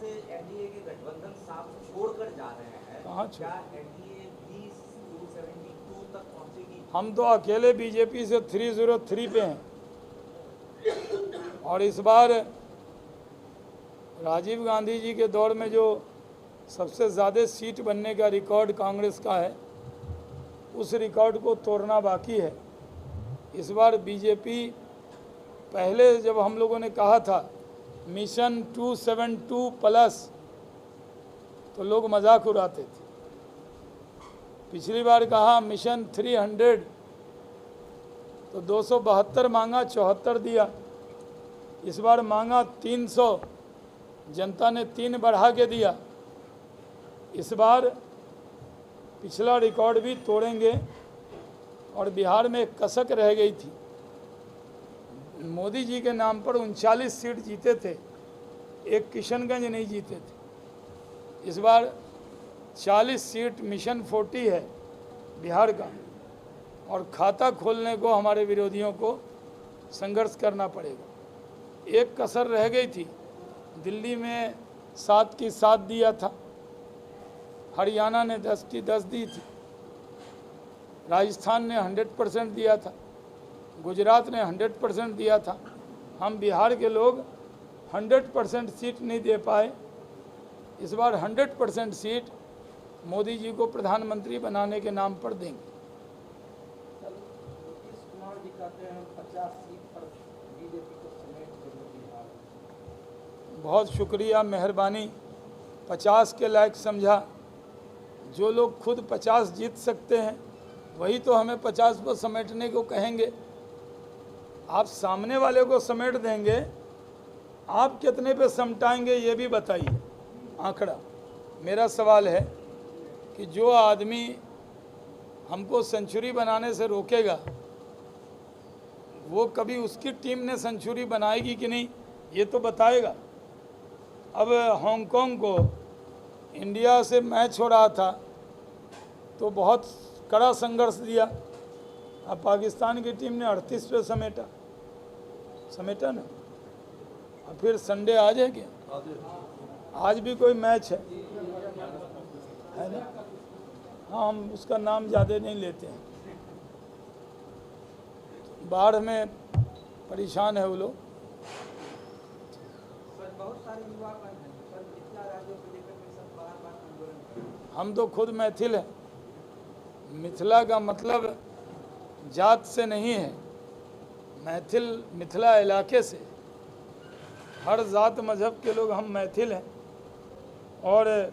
से एनडीए के गठबंधन साफ छोड़कर जा रहे हैं, कहाँ क्या एनडीए भी 272 तक पहुंचेगी? हम तो अकेले बीजेपी से 303 पे हैं और इस बार राजीव गांधी जी के दौर में जो सबसे ज़्यादा सीट बनने का रिकॉर्ड कांग्रेस का है, उस रिकॉर्ड को तोड़ना बाकी है। इस बार बीजेपी, पहले जब हम लोगों ने कहा था मिशन 272 प्लस, तो लोग मजाक उड़ाते थे। पिछली बार कहा मिशन 300, तो 272 मांगा, 74 दिया। इस बार मांगा 300, जनता ने 3 बढ़ा के दिया। इस बार पिछला रिकॉर्ड भी तोड़ेंगे। और बिहार में एक कसक रह गई थी, मोदी जी के नाम पर 39 सीट जीते थे, एक किशनगंज नहीं जीते थे। इस बार 40 सीट मिशन 40 है बिहार का, और खाता खोलने को हमारे विरोधियों को संघर्ष करना पड़ेगा। एक कसर रह गई थी, दिल्ली में 7 की 7 दिया था, हरियाणा ने 10 की 10 दी थी, राजस्थान ने 100% दिया था, गुजरात ने 100% दिया था। हम बिहार के लोग 100% सीट नहीं दे पाए। इस बार 100% सीट मोदी जी को प्रधानमंत्री बनाने के नाम पर देंगे। नीतीश कुमार जी कहते हैं 50 सीट पर बीजेपी को समेट देंगे बिहार। बहुत शुक्रिया, मेहरबानी। 50 के लायक समझा। जो लोग खुद 50 जीत सकते हैं वही तो हमें 50 पर समेटने को कहेंगे। आप सामने वाले को समेट देंगे, आप कितने पे समटाएंगे ये भी बताइए आंकड़ा। मेरा सवाल है कि जो आदमी हमको सेंचुरी बनाने से रोकेगा, वो कभी उसकी टीम ने सेंचुरी बनाएगी कि नहीं, ये तो बताएगा। अब हांगकांग को इंडिया से मैच हो रहा था तो बहुत कड़ा संघर्ष दिया। अब पाकिस्तान की टीम ने 38 पे समेटा ना। अब फिर संडे आज है क्या? आज भी कोई मैच है ना? हाँ, हम उसका नाम ज़्यादा नहीं लेते हैं। बाढ़ में परेशान है वो लोग। सर, बहुत सारे युवा मिथिला राज्यों को लेकर के सब बार-बार आंदोलन कर रहे हैं। हम तो खुद मैथिल हैं। मिथिला का मतलब जात से नहीं है, मैथिल मिथिला इलाके से, हर जात मजहब के लोग हम मैथिल हैं। और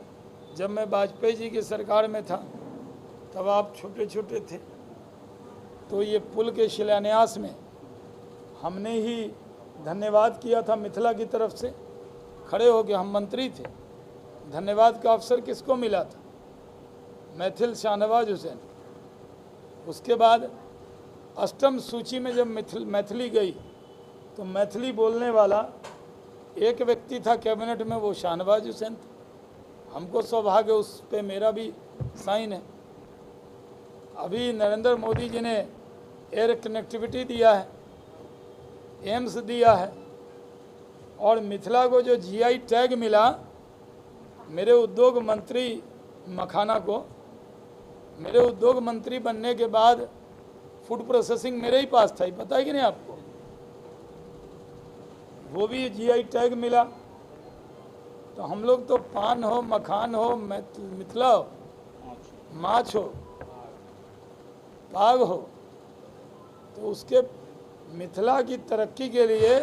जब मैं वाजपेयी जी की सरकार में था तब आप छोटे छोटे थे, तो ये पुल के शिलान्यास में हमने ही धन्यवाद किया था मिथिला की तरफ से, खड़े हो गए। हम मंत्री थे, धन्यवाद का अवसर किसको मिला था? मैथिल शाहनवाज हुसैन। उसके बाद अष्टम सूची में जब मैथिली गई तो मैथिली बोलने वाला एक व्यक्ति था कैबिनेट में, वो शाहनवाज हुसैन था। हमको सौभाग्य, उस पे मेरा भी साइन है। अभी नरेंद्र मोदी जी ने एयर कनेक्टिविटी दिया है, एम्स दिया है, और मिथिला को जो जीआई टैग मिला, मेरे उद्योग मंत्री मखाना को, मेरे उद्योग मंत्री बनने के बाद फूड प्रोसेसिंग मेरे ही पास था, पता है कि नहीं आपको? वो भी जीआई टैग मिला। तो हम लोग तो पान हो, मखान हो, मिथिला हो, माछ हो, पाग हो, तो उसके मिथिला की तरक्की के लिए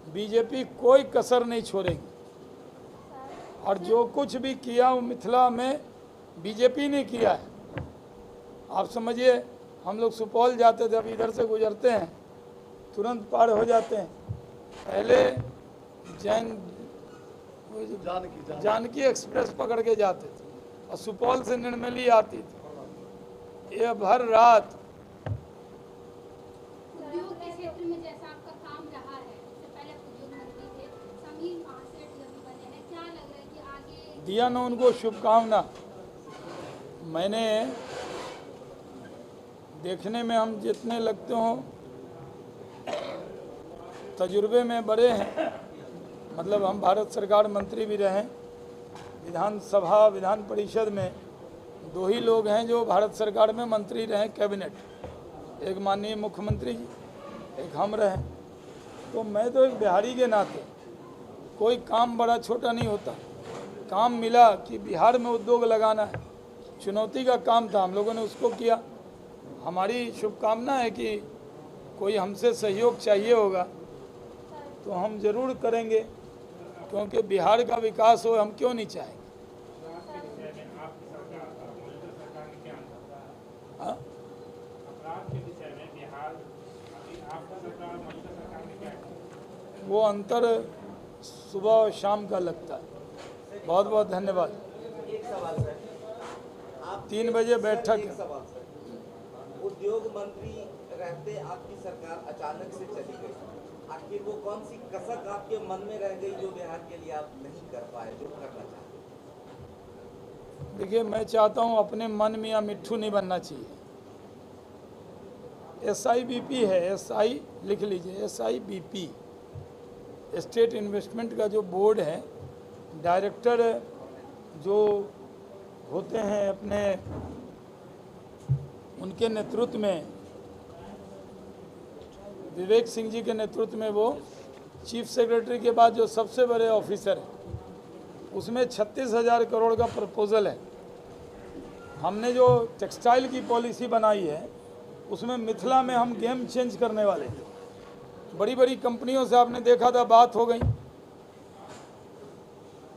बीजेपी कोई कसर नहीं छोड़ेगी। और जो कुछ भी किया वो मिथिला में बीजेपी ने किया है। आप समझिए, हम लोग सुपौल जाते थे, अब इधर से गुजरते हैं तुरंत पार हो जाते हैं। पहले जानकी एक्सप्रेस पकड़ के जाते थे और सुपौल से निर्मली आती थी। ये भर रात उद्योग के क्षेत्र में जैसा आपका काम रहा है, इससे पहले उद्योग मंत्री थे, समीर महासेठ जब बने हैं, क्या लग रहा है कि आगे दिया ना उनको शुभकामना। मैंने देखने में हम जितने लगते हों, तजुर्बे में बड़े हैं, मतलब हम भारत सरकार मंत्री भी रहे, विधानसभा विधान परिषद में 2 ही लोग हैं जो भारत सरकार में मंत्री रहे कैबिनेट, एक माननीय मुख्यमंत्री जी, एक हम रहे। तो मैं तो एक बिहारी के नाते, कोई काम बड़ा छोटा नहीं होता। काम मिला कि बिहार में उद्योग लगाना है, चुनौती का काम था, हम लोगों ने उसको किया। हमारी शुभकामना है कि कोई हमसे सहयोग चाहिए होगा तो हम ज़रूर करेंगे, क्योंकि बिहार का विकास हो, हम क्यों नहीं चाहेंगे। हाँ? वो अंतर सुबह और शाम का लगता है। बहुत बहुत धन्यवाद। एक सवाल सर, आप 3 बजे बैठक एक है। सवाल सर, उद्योग मंत्री रहते आपकी सरकार अचानक से चली गई, आखिर वो कौन सी कसक आपके मन में रह गई जो बिहार के लिए आप नहीं कर पाए, जो करना चाहते? देखिए, मैं चाहता हूँ अपने मन में या मिट्ठू नहीं बनना चाहिए। SIBP है, SI लिख लीजिए, SIBP स्टेट इन्वेस्टमेंट का जो बोर्ड है, डायरेक्टर जो होते हैं अपने, उनके नेतृत्व में, विवेक सिंह जी के नेतृत्व में, वो चीफ सेक्रेटरी के बाद जो सबसे बड़े ऑफिसर हैं, उसमें 36,000 करोड़ का प्रपोजल है। हमने जो टेक्सटाइल की पॉलिसी बनाई है उसमें मिथिला में हम गेम चेंज करने वाले थे। बड़ी बड़ी कंपनियों से आपने देखा था बात हो गई,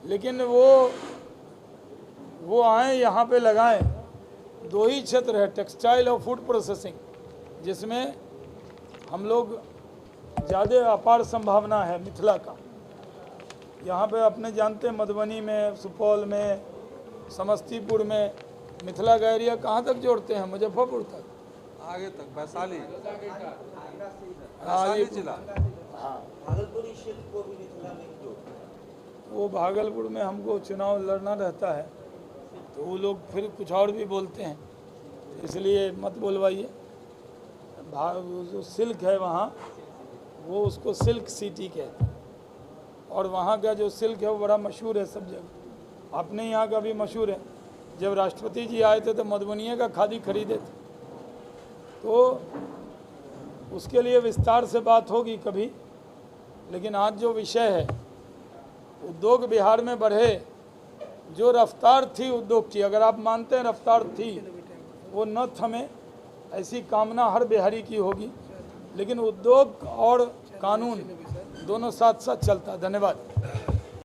लेकिन वो आए यहाँ पे लगाएं। 2 ही क्षेत्र है, टेक्सटाइल और फूड प्रोसेसिंग, जिसमें हम लोग ज़्यादा अपार संभावना है मिथिला का। यहाँ पे अपने जानते हैं, मधुबनी में, सुपौल में, समस्तीपुर में, मिथिला का एरिया कहाँ तक जोड़ते हैं? मुजफ्फरपुर तक, आगे तक वैशाली जिला। हाँ, भागलपुरी शिल्प को भी मिथिला में जोड़, वो भागलपुर में हमको चुनाव लड़ना रहता है तो वो लोग फिर कुछ और भी बोलते हैं, इसलिए मत बोलवाइए। जो सिल्क है वहाँ, वो उसको सिल्क सिटी कहते हैं, और वहाँ का जो सिल्क है वो बड़ा मशहूर है सब जगह। अपने यहाँ का भी मशहूर है। जब राष्ट्रपति जी आए थे तो मधुबनी का खादी खरीदे थे, तो उसके लिए विस्तार से बात होगी कभी। लेकिन आज जो विषय है, उद्योग बिहार में बढ़े, जो रफ्तार थी उद्योग की, अगर आप मानते हैं रफ्तार थी, वो न थमे, ऐसी कामना हर बिहारी की होगी। लेकिन उद्योग और कानून दोनों साथ साथ चलता है। धन्यवाद।